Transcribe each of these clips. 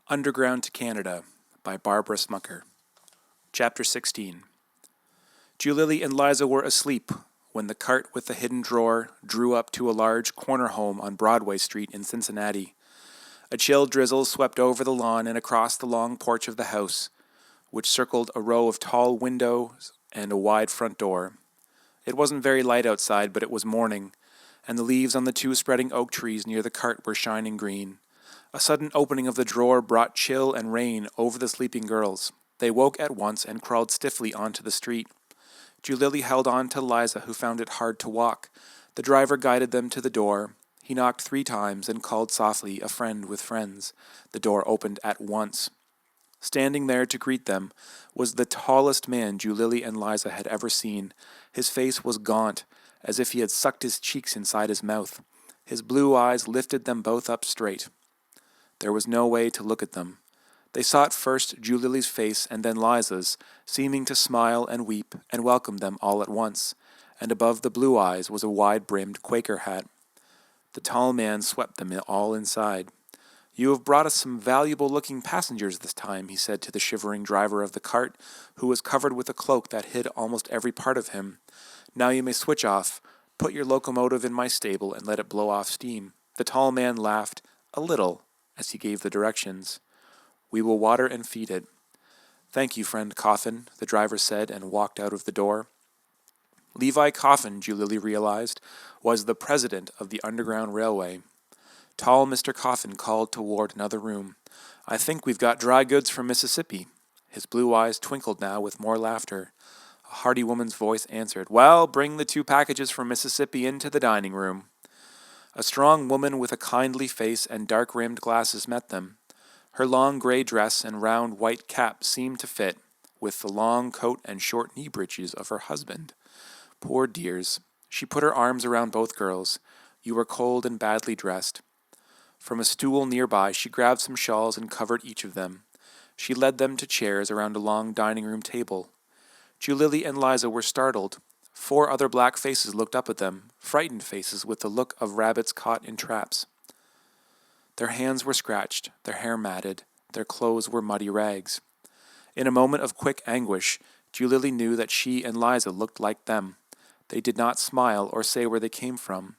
Underground to Canada by Barbara Smucker. Chapter 16. Julily and Liza were asleep when the cart with the hidden drawer drew up to a large corner home on Broadway Street in Cincinnati. A chill drizzle swept over the lawn and across the long porch of the house, which circled a row of tall windows and a wide front door. It wasn't very light outside, but it was morning, and the leaves on the two spreading oak trees near the cart were shining green. A sudden opening of the drawer brought chill and rain over the sleeping girls. They woke at once and crawled stiffly onto the street. Julily held on to Liza, who found it hard to walk. The driver guided them to the door. He knocked 3 times and called softly, "A friend with friends." The door opened at once. Standing there to greet them was the tallest man Julily and Liza had ever seen. His face was gaunt, as if he had sucked his cheeks inside his mouth. His blue eyes lifted them both up straight. There was no way to look at them. They sought first Julily's face and then Liza's, seeming to smile and weep and welcome them all at once, and above the blue eyes was a wide-brimmed Quaker hat. The tall man swept them all inside. "You have brought us some valuable-looking passengers this time," he said to the shivering driver of the cart, who was covered with a cloak that hid almost every part of him. "Now you may switch off. Put your locomotive in my stable and let it blow off steam." The tall man laughed, a little, as he gave the directions. "We will water and feed it." "Thank you, friend Coffin," the driver said and walked out of the door. Levi Coffin, Julily realized, was the president of the Underground Railway. Tall Mr. Coffin called toward another room. "I think we've got dry goods from Mississippi." His blue eyes twinkled now with more laughter. A hearty woman's voice answered, "Well, bring the 2 packages from Mississippi into the dining room." A strong woman with a kindly face and dark-rimmed glasses met them. Her long gray dress and round white cap seemed to fit, with the long coat and short knee breeches of her husband. Poor dears. She put her arms around both girls. "You are cold and badly dressed." From a stool nearby she grabbed some shawls and covered each of them. She led them to chairs around a long dining-room table. Julily and Liza were startled. 4 other black faces looked up at them, frightened faces with the look of rabbits caught in traps. Their hands were scratched, their hair matted, their clothes were muddy rags. In a moment of quick anguish, Julily knew that she and Liza looked like them. They did not smile or say where they came from.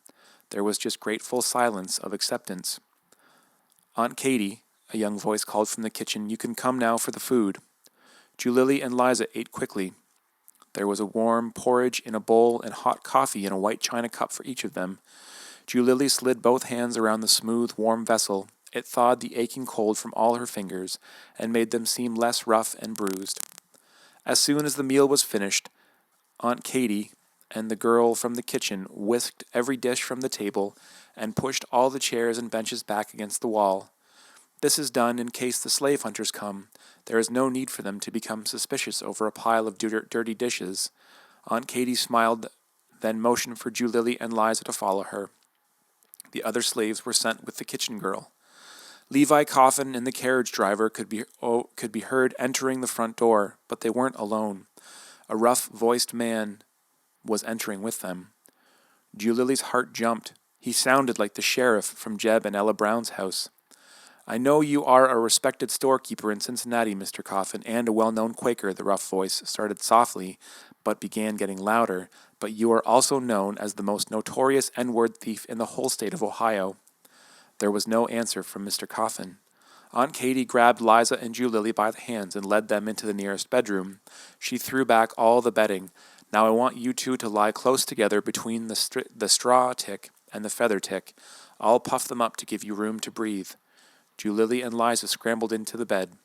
There was just grateful silence of acceptance. "Aunt Katie," a young voice called from the kitchen, "you can come now for the food." Julily and Liza ate quickly. There was a warm porridge in a bowl and hot coffee in a white china cup for each of them. Julily slid both hands around the smooth, warm vessel. It thawed the aching cold from all her fingers and made them seem less rough and bruised. As soon as the meal was finished, Aunt Katie and the girl from the kitchen whisked every dish from the table and pushed all the chairs and benches back against the wall. "This is done in case the slave hunters come. There is no need for them to become suspicious over a pile of dirty dishes." Aunt Katie smiled, then motioned for Julily and Liza to follow her. The other slaves were sent with the kitchen girl. Levi Coffin and the carriage driver could be heard entering the front door, but they weren't alone. A rough-voiced man was entering with them. Julily's heart jumped. He sounded like the sheriff from Jeb and Ella Brown's house. "I know you are a respected storekeeper in Cincinnati, Mr. Coffin, and a well-known Quaker," the rough voice started softly, but began getting louder, "but you are also known as the most notorious N-word thief in the whole state of Ohio." There was no answer from Mr. Coffin. Aunt Katie grabbed Liza and Julily by the hands and led them into the nearest bedroom. She threw back all the bedding. "Now I want you 2 to lie close together between the straw tick and the feather tick. I'll puff them up to give you room to breathe." Julily and Liza scrambled into the bed.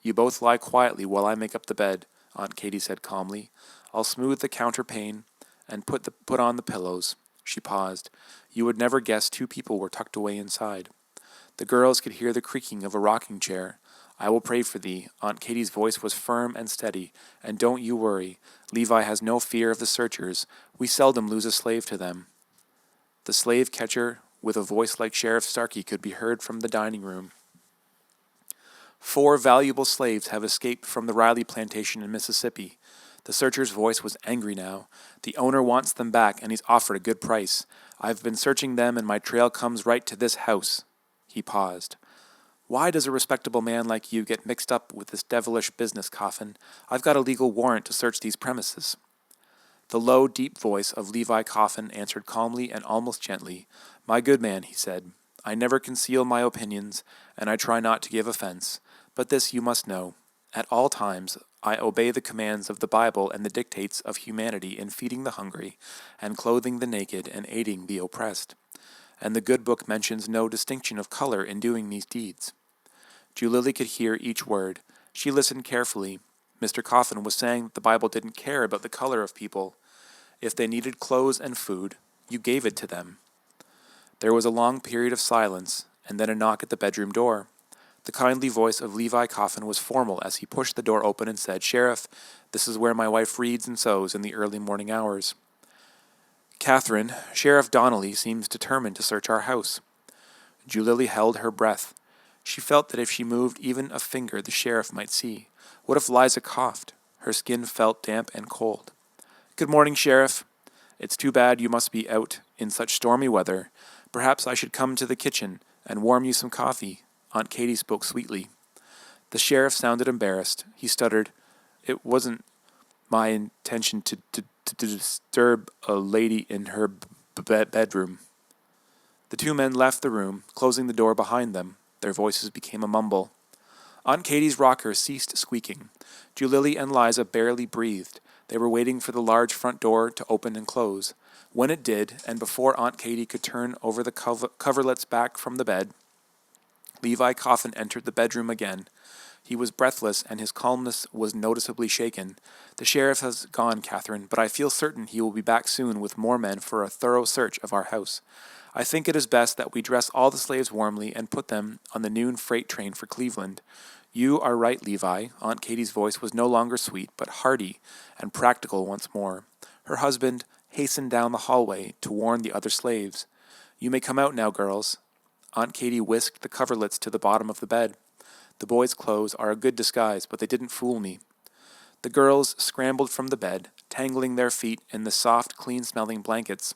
"You both lie quietly while I make up the bed," Aunt Katie said calmly. "I'll smooth the counterpane and put on the pillows." She paused. "You would never guess 2 people were tucked away inside." The girls could hear the creaking of a rocking chair. "I will pray for thee." Aunt Katie's voice was firm and steady. "And don't you worry. Levi has no fear of the searchers. We seldom lose a slave to them." The slave catcher, with a voice like Sheriff Starkey, could be heard from the dining room. 4 valuable slaves have escaped from the Riley plantation in Mississippi." The searcher's voice was angry now. "The owner wants them back, and he's offered a good price. I've been searching them, and my trail comes right to this house." He paused. Why does a respectable man like you get mixed up with this devilish business, Coffin? I've got a legal warrant to search these premises." The low, deep voice of Levi Coffin answered calmly and almost gently. "My good man," he said, "I never conceal my opinions, and I try not to give offense. But this you must know. At all times I obey the commands of the Bible and the dictates of humanity in feeding the hungry, and clothing the naked, and aiding the oppressed. And the good book mentions no distinction of color in doing these deeds." Julilly could hear each word. She listened carefully. Mr. Coffin was saying that the Bible didn't care about the color of people. If they needed clothes and food, you gave it to them. There was a long period of silence, and then a knock at the bedroom door. The kindly voice of Levi Coffin was formal as he pushed the door open and said, "Sheriff, this is where my wife reads and sews in the early morning hours." "Catherine, Sheriff Donnelly seems determined to search our house." Julilly held her breath. She felt that if she moved even a finger, the sheriff might see. What if Liza coughed? Her skin felt damp and cold. "Good morning, Sheriff. It's too bad you must be out in such stormy weather. Perhaps I should come to the kitchen and warm you some coffee." Aunt Katy spoke sweetly. The sheriff sounded embarrassed. He stuttered, "It wasn't my intention to disturb a lady in her bedroom." The two men left the room, closing the door behind them. Their voices became a mumble. Aunt Katy's rocker ceased squeaking. Julilly and Liza barely breathed. They were waiting for the large front door to open and close. When it did, and before Aunt Katy could turn over the coverlets back from the bed, Levi Coffin entered the bedroom again. He was breathless, and his calmness was noticeably shaken. "The sheriff has gone, Catherine, but I feel certain he will be back soon with more men for a thorough search of our house. I think it is best that we dress all the slaves warmly and put them on the noon freight train for Cleveland. You are right, Levi." Aunt Katy's voice was no longer sweet, but hearty and practical once more. Her husband hastened down the hallway to warn the other slaves. "You may come out now, girls." Aunt Katy whisked the coverlets to the bottom of the bed. "The boys' clothes are a good disguise, but they didn't fool me." The girls scrambled from the bed, tangling their feet in the soft, clean-smelling blankets.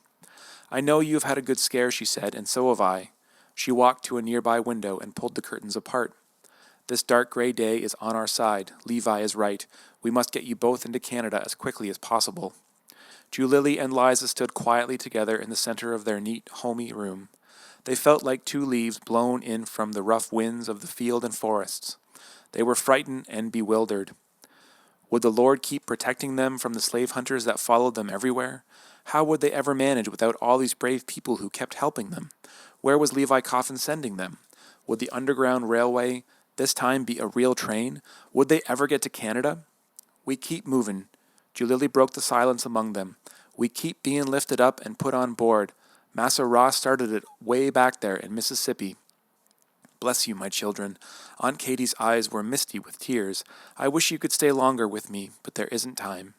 "I know you have had a good scare," she said, "and so have I." She walked to a nearby window and pulled the curtains apart. "This dark gray day is on our side. Levi is right. We must get you both into Canada as quickly as possible." Julilly and Liza stood quietly together in the center of their neat, homey room. They felt like two leaves blown in from the rough winds of the field and forests. They were frightened and bewildered. Would the Lord keep protecting them from the slave hunters that followed them everywhere? How would they ever manage without all these brave people who kept helping them? Where was Levi Coffin sending them? Would the Underground Railway this time be a real train? Would they ever get to Canada? "We keep moving." Julilly broke the silence among them. "We keep being lifted up and put on board. Massa Ross started it way back there in Mississippi." "Bless you, my children." Aunt Katy's eyes were misty with tears. "I wish you could stay longer with me, but there isn't time."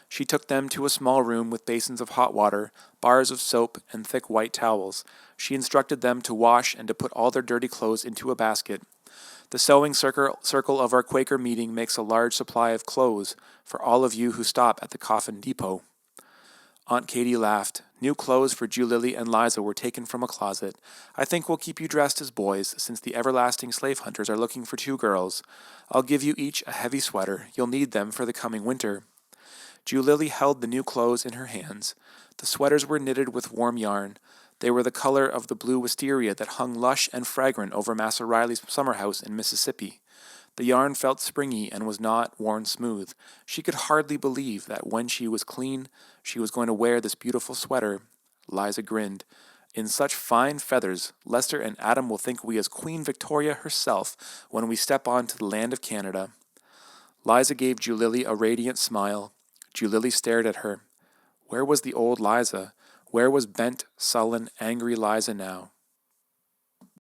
She took them to a small room with basins of hot water, bars of soap, and thick white towels. She instructed them to wash and to put all their dirty clothes into a basket. "The sewing circle of our Quaker meeting makes a large supply of clothes for all of you who stop at the Coffin Depot." Aunt Katy laughed. New clothes for Julilly and Liza were taken from a closet. "I think we'll keep you dressed as boys, since the everlasting slave hunters are looking for two girls. I'll give you each a heavy sweater. You'll need them for the coming winter." Julilly held the new clothes in her hands. The sweaters were knitted with warm yarn. They were the color of the blue wisteria that hung lush and fragrant over Massa Riley's summer house in Mississippi. The yarn felt springy and was not worn smooth. She could hardly believe that when she was clean, she was going to wear this beautiful sweater. Liza grinned. "In such fine feathers, Lester and Adam will think we as Queen Victoria herself when we step on to the land of Canada." Liza gave Julilly a radiant smile. Julilly stared at her. Where was the old Liza? Where was bent, sullen, angry Liza now?